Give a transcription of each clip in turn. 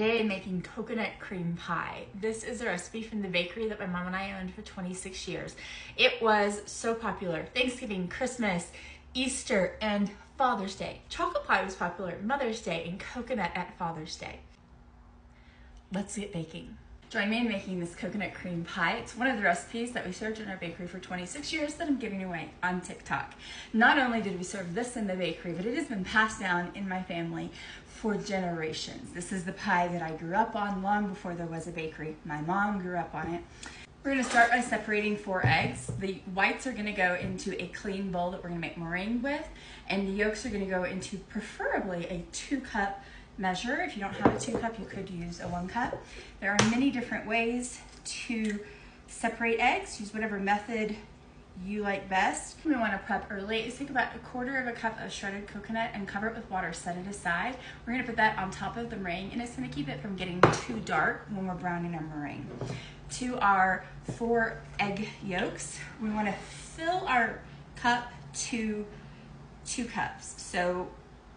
Today I'm making coconut cream pie. This is a recipe from the bakery that my mom and I owned for 26 years. It was so popular. Thanksgiving, Christmas, Easter, and Father's Day. Chocolate pie was popular, Mother's Day, and coconut at Father's Day. Let's get baking. Join me in making this coconut cream pie. It's one of the recipes that we served in our bakery for 26 years that I'm giving away on TikTok. Not only did we serve this in the bakery, but it has been passed down in my family for generations. This is the pie that I grew up on long before there was a bakery. My mom grew up on it. We're gonna start by separating 4 eggs. The whites are gonna go into a clean bowl that we're gonna make meringue with, and the yolks are gonna go into preferably a 2-cup measure. If you don't have a 2-cup, you could use a 1-cup. There are many different ways to separate eggs. Use whatever method you like best. We want to prep early. Just take about 1/4 cup of shredded coconut and cover it with water, set it aside. We're going to put that on top of the meringue, and it's going to keep it from getting too dark when we're browning our meringue. To our 4 egg yolks, we want to fill our cup to 2 cups. So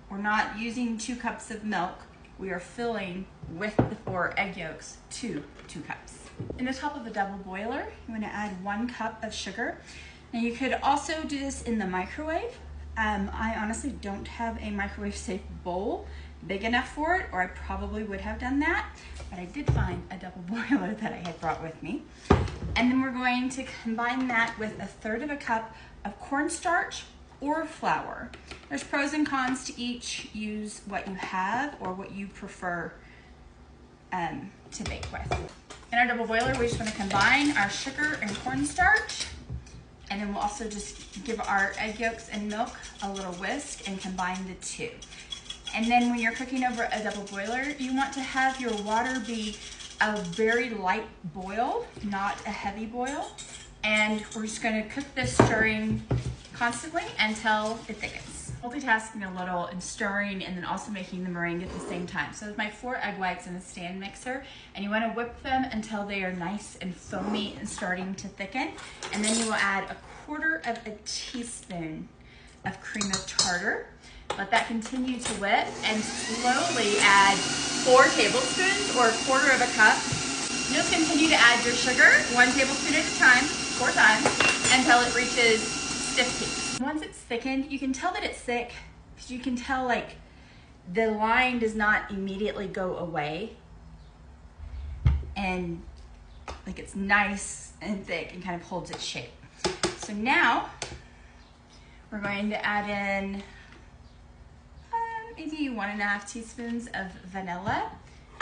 we're not using 2 cups of milk. We are filling with the 4 egg yolks to 2 cups. In the top of a double boiler, you want to add 1 cup of sugar. Now you could also do this in the microwave. I honestly don't have a microwave safe bowl big enough for it, or I probably would have done that, but I did find a double boiler that I had brought with me. And then we're going to combine that with 1/3 cup of cornstarch or flour. There's pros and cons to each. Use what you have or what you prefer to bake with. In our double boiler, we just want to combine our sugar and cornstarch, and then we'll also just give our egg yolks and milk a little whisk and combine the 2. And then when you're cooking over a double boiler, you want to have your water be a very light boil, not a heavy boil. And we're just going to cook this, stirring constantly until it thickens. Multitasking a little and stirring, and then also making the meringue at the same time. So with my 4 egg whites in a stand mixer, and you want to whip them until they are nice and foamy and starting to thicken. And then you will add 1/4 teaspoon of cream of tartar. Let that continue to whip, and slowly add 4 tablespoons or 1/4 cup. Just continue to add your sugar, 1 tablespoon at a time, 4 times, until it reaches stiff peaks. Once it's thickened, you can tell that it's thick because you can tell like the line does not immediately go away, and like it's nice and thick and kind of holds its shape. So now we're going to add in maybe 1.5 teaspoons of vanilla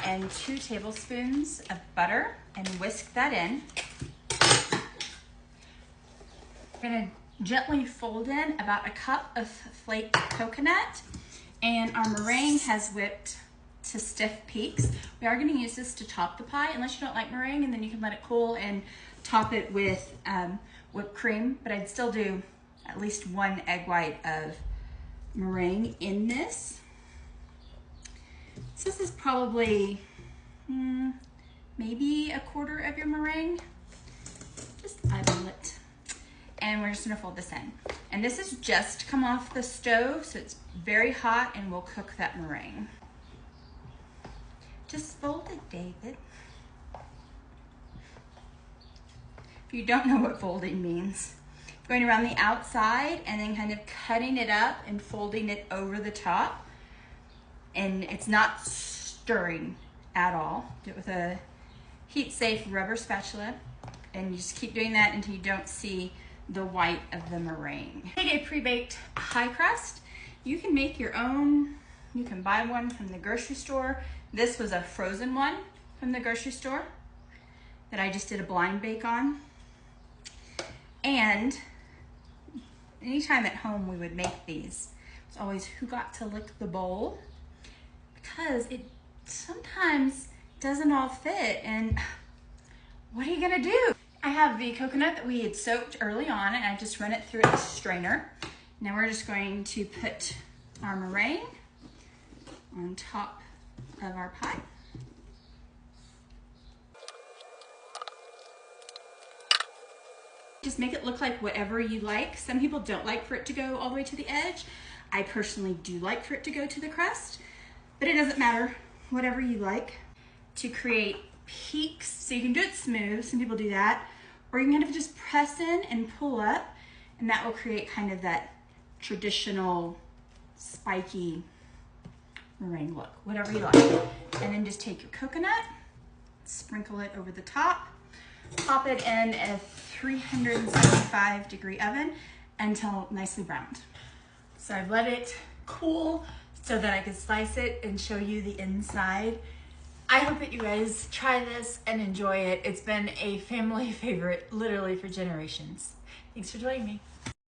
and 2 tablespoons of butter, and whisk that in. We're gonna gently fold in about 1 cup of flaked coconut, and our meringue has whipped to stiff peaks. We are gonna use this to top the pie, unless you don't like meringue, and then you can let it cool and top it with whipped cream, but I'd still do at least 1 egg white of meringue in this. So this is probably maybe 1/4 of your meringue. Just eyeball it. And we're just gonna fold this in. And this is just come off the stove, so it's very hot, and we'll cook that meringue. Just fold it, David. If you don't know what folding means, going around the outside and then kind of cutting it up and folding it over the top. And it's not stirring at all. Do it with a heat-safe rubber spatula, and you just keep doing that until you don't see the white of the meringue. Take a pre-baked pie crust. You can make your own. You can buy one from the grocery store. This was a frozen one from the grocery store that I just did a blind bake on. And anytime at home we would make these, it's always who got to lick the bowl, because it sometimes doesn't all fit, and what are you gonna do? I have the coconut that we had soaked early on, and I just run it through a strainer. Now we're just going to put our meringue on top of our pie. Just make it look like whatever you like. Some people don't like for it to go all the way to the edge. I personally do like for it to go to the crust, but it doesn't matter, whatever you like. to create peaks. So you can do it smooth, some people do that, or you can kind of just press in and pull up, and that will create kind of that traditional spiky meringue look, whatever you like. And then just take your coconut, sprinkle it over the top, pop it in a 375-degree oven until nicely browned. So I've let it cool so that I can slice it and show you the inside. I hope that you guys try this and enjoy it. It's been a family favorite literally for generations. Thanks for joining me.